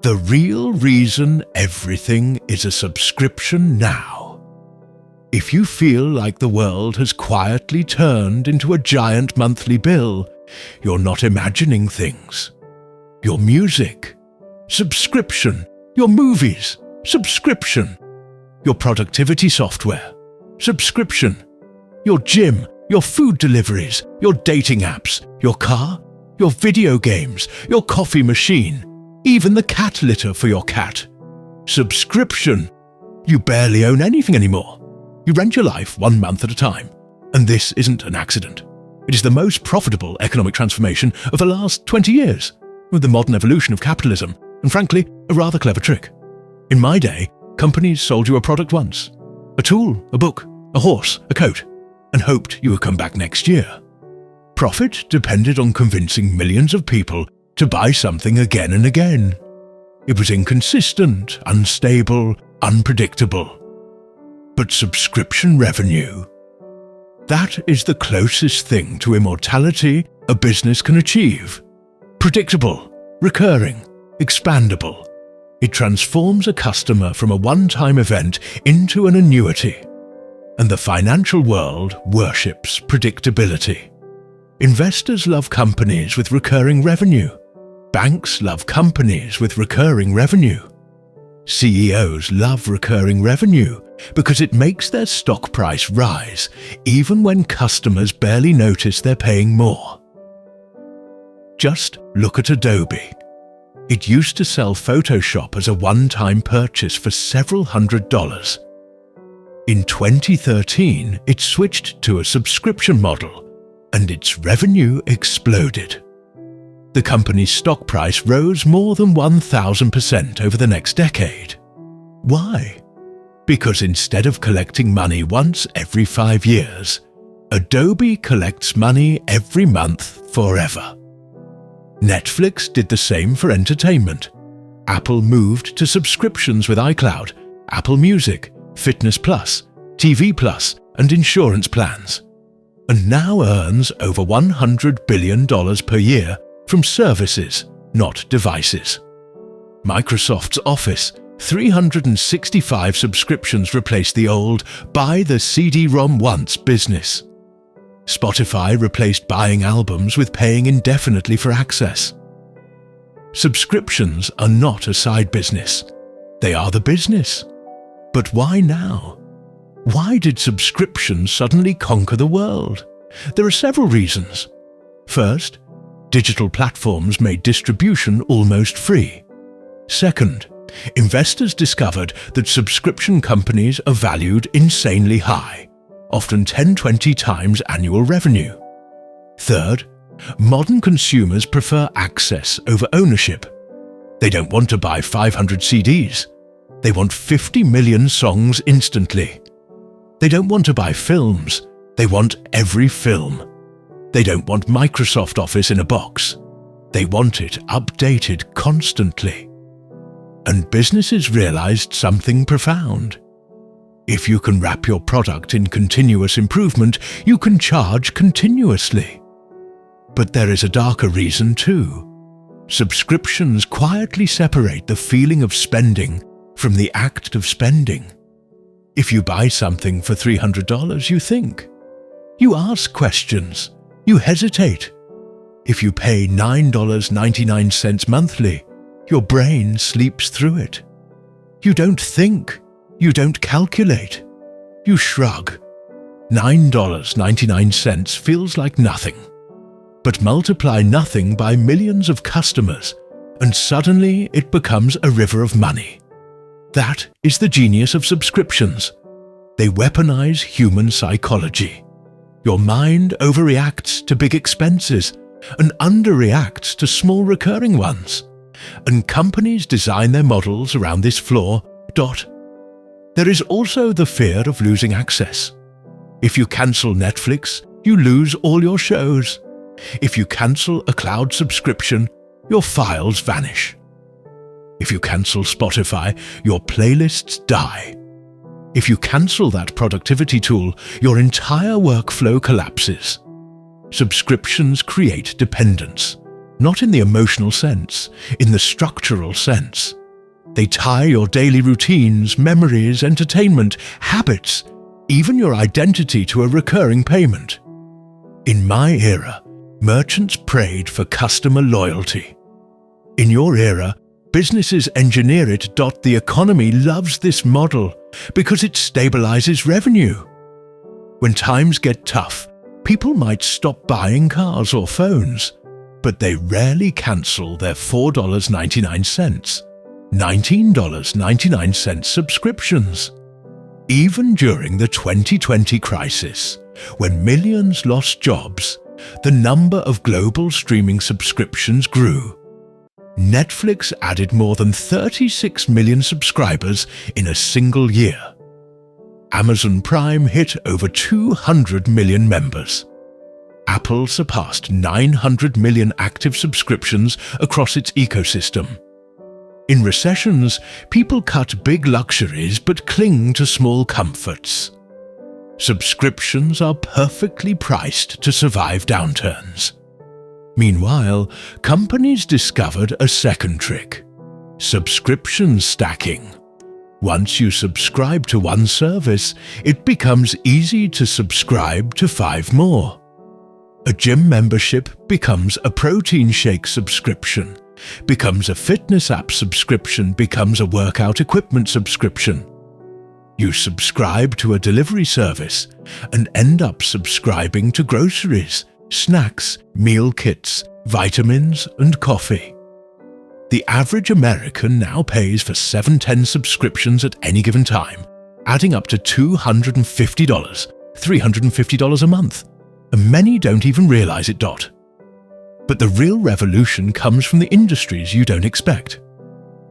The real reason everything is a subscription now. If you feel like the world has quietly turned into a giant monthly bill, you're not imagining things. Your music, subscription. Your movies, subscription. Your productivity software, subscription. Your gym, your food deliveries, your dating apps, your car, your video games, your coffee machine, even the cat litter for your cat. Subscription. You barely own anything anymore. You rent your life 1 month at a time. And this isn't an accident. It is the most profitable economic transformation of the last 20 years, with the modern evolution of capitalism, and frankly, a rather clever trick. In my day, companies sold you a product once. A tool, a book, a horse, a coat, and hoped you would come back next year. Profit depended on convincing millions of people to buy something again and again. It was inconsistent, unstable, unpredictable. But subscription revenue, that is the closest thing to immortality a business can achieve. Predictable, recurring, expandable. It transforms a customer from a one-time event into an annuity. And the financial world worships predictability. Investors love companies with recurring revenue. Banks love companies with recurring revenue. CEOs love recurring revenue because it makes their stock price rise even when customers barely notice they're paying more. Just look at Adobe. It used to sell Photoshop as a one-time purchase for several $100s. In 2013, it switched to a subscription model, and its revenue exploded. The company's stock price rose more than 1,000% over the next decade. Why? Because instead of collecting money once every 5 years, Adobe collects money every month forever. Netflix did the same for entertainment. Apple moved to subscriptions with iCloud, Apple Music, Fitness Plus, TV Plus, and insurance plans, and now earns over $100 billion per year from services, not devices. Microsoft's Office, 365 subscriptions replaced the old buy the CD-ROM once business. Spotify replaced buying albums with paying indefinitely for access. Subscriptions are not a side business. They are the business. But why now? Why did subscriptions suddenly conquer the world? There are several reasons. First, digital platforms made distribution almost free. Second, investors discovered that subscription companies are valued insanely high, often 10-20 times annual revenue. Third, modern consumers prefer access over ownership. They don't want to buy 500 CDs. They want 50 million songs instantly. They don't want to buy films. They want every film. They don't want Microsoft Office in a box. They want it updated constantly. And businesses realized something profound. If you can wrap your product in continuous improvement, you can charge continuously. But there is a darker reason too. Subscriptions quietly separate the feeling of spending from the act of spending. If you buy something for $300, you think. You ask questions. You hesitate. If you pay $9.99 monthly, your brain sleeps through it. You don't think. You don't calculate. You shrug. $9.99 feels like nothing. But multiply nothing by millions of customers, and suddenly it becomes a river of money. That is the genius of subscriptions. They weaponize human psychology. Your mind overreacts to big expenses and underreacts to small recurring ones. And companies design their models around this flaw. There is also the fear of losing access. If you cancel Netflix, you lose all your shows. If you cancel a cloud subscription, your files vanish. If you cancel Spotify, your playlists die. If you cancel that productivity tool, your entire workflow collapses. Subscriptions create dependence. Not in the emotional sense, in the structural sense. They tie your daily routines, memories, entertainment, habits, even your identity to a recurring payment. In my era, merchants prayed for customer loyalty. In your era, businesses engineer it. The economy loves this model because it stabilizes revenue. When times get tough, people might stop buying cars or phones, but they rarely cancel their $4.99, $19.99 subscriptions. Even during the 2020 crisis, when millions lost jobs, the number of global streaming subscriptions grew. Netflix added more than 36 million subscribers in a single year. Amazon Prime hit over 200 million members. Apple surpassed 900 million active subscriptions across its ecosystem. In recessions, people cut big luxuries but cling to small comforts. Subscriptions are perfectly priced to survive downturns. Meanwhile, companies discovered a second trick: subscription stacking. Once you subscribe to one service, it becomes easy to subscribe to 5 more. A gym membership becomes a protein shake subscription, becomes a fitness app subscription, becomes a workout equipment subscription. You subscribe to a delivery service and end up subscribing to groceries, snacks, meal kits, vitamins, and coffee. The average American now pays for 7-10 subscriptions at any given time, adding up to $250, $350 a month, and many don't even realize it. But the real revolution comes from the industries you don't expect.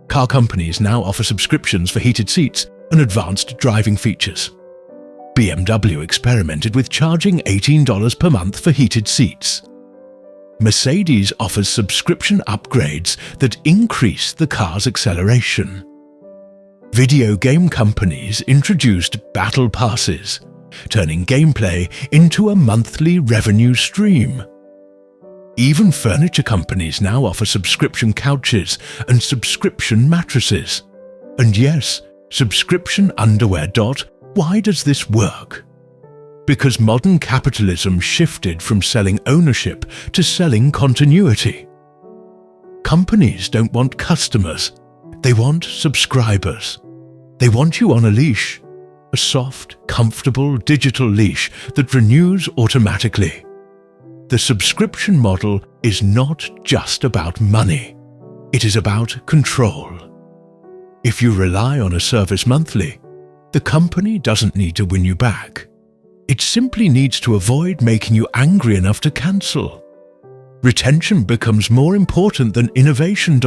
Car companies now offer subscriptions for heated seats and advanced driving features. BMW experimented with charging $18 per month for heated seats. Mercedes offers subscription upgrades that increase the car's acceleration. Video game companies introduced battle passes, turning gameplay into a monthly revenue stream. Even furniture companies now offer subscription couches and subscription mattresses. And yes, subscription underwear. Why does this work? Because modern capitalism shifted from selling ownership to selling continuity. Companies don't want customers, they want subscribers. They want you on a leash, a soft, comfortable digital leash that renews automatically. The subscription model is not just about money, it is about control. If you rely on a service monthly, the company doesn't need to win you back. It simply needs to avoid making you angry enough to cancel. Retention becomes more important than innovation.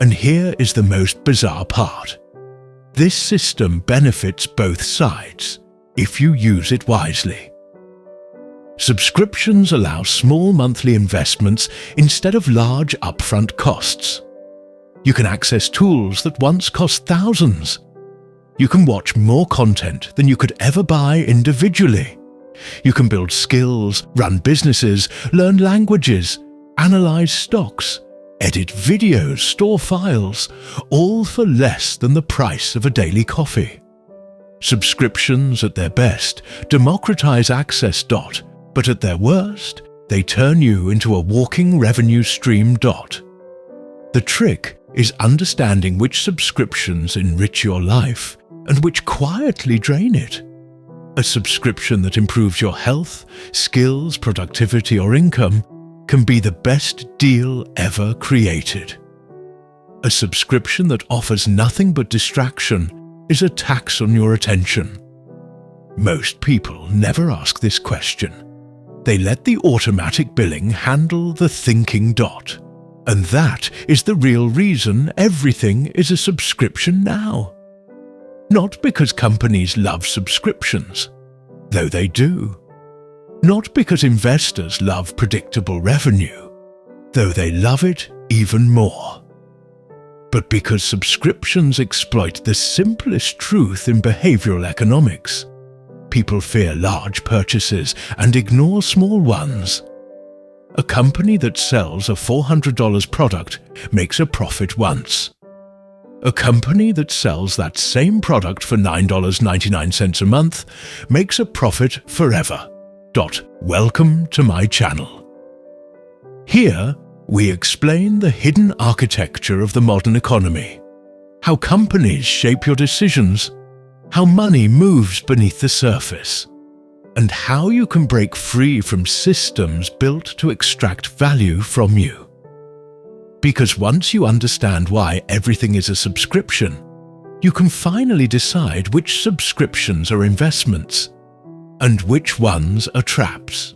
And here is the most bizarre part. This system benefits both sides if you use it wisely. Subscriptions allow small monthly investments instead of large upfront costs. You can access tools that once cost thousands. You can watch more content than you could ever buy individually. You can build skills, run businesses, learn languages, analyze stocks, edit videos, store files, all for less than the price of a daily coffee. Subscriptions at their best democratize access. But at their worst, they turn you into a walking revenue stream. The trick is understanding which subscriptions enrich your life and which quietly drain it. A subscription that improves your health, skills, productivity, or income can be the best deal ever created. A subscription that offers nothing but distraction is a tax on your attention. Most people never ask this question. They let the automatic billing handle the thinking. And that is the real reason everything is a subscription now. Not because companies love subscriptions, though they do. Not because investors love predictable revenue, though they love it even more. But because subscriptions exploit the simplest truth in behavioral economics. People fear large purchases and ignore small ones. A company that sells a $400 product makes a profit once. A company that sells that same product for $9.99 a month makes a profit forever. Welcome to my channel. Here, we explain the hidden architecture of the modern economy, how companies shape your decisions, how money moves beneath the surface, and how you can break free from systems built to extract value from you. Because once you understand why everything is a subscription, you can finally decide which subscriptions are investments and which ones are traps.